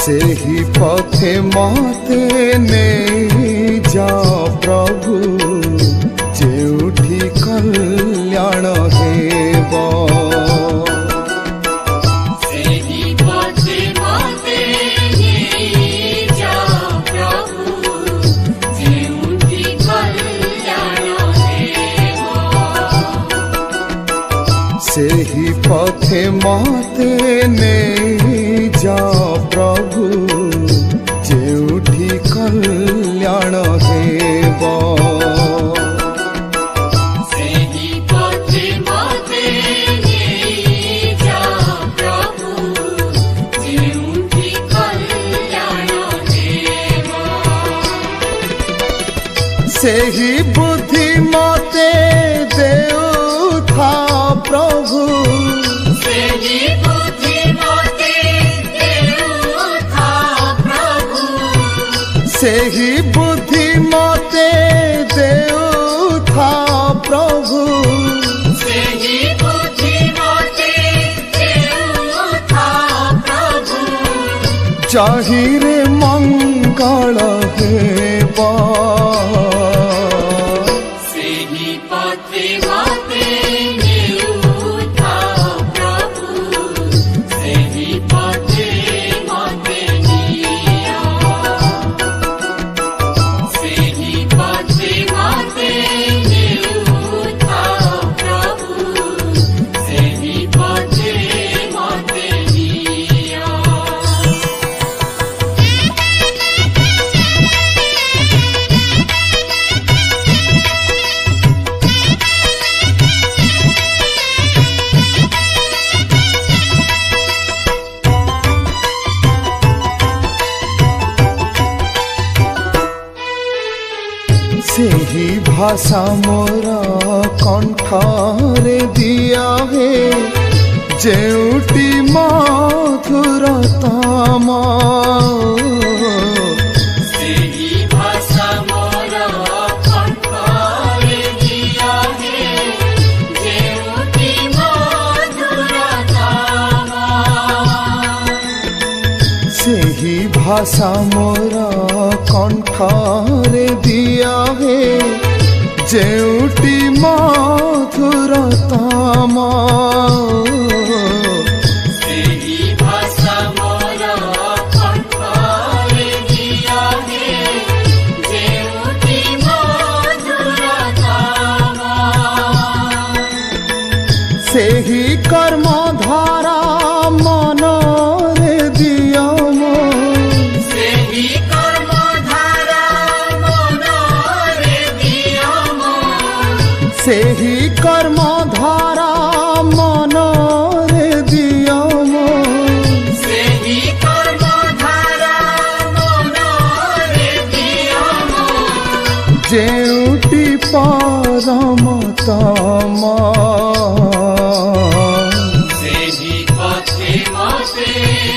सेही पथे मते नहीं जा प्रभु जेउठी कल्याण हेबो। सेही पथे मते नहीं जा प्रभु जेउठी कल्याण हेबो। सेही पथे मते नहीं जा प्रभु जेउठी कल्याण हेबो। सेही बुद्धि मते देउथा प्रभु सेही बुद्धि मते देउथा प्रभु सेही बुद्धि मते देउथा प्रभु सेही बुद्धि मते देउथा प्रभु जाहिरे मंगल हेबो। सेही पथे मते देउथा प्रभु सेही पथे मते निया। सेही पथे मते देउथा प्रभु सेही पथे मते निया। सेही भाषा मोरा कंठरे दिया हे जेउटी मधुरतम। सेही भाषा मोरा कंठरे दिया हे जेउटी मधुरतम। सेही भाषा मोरा कंठरे दिया हे जेउटी मधुरतम।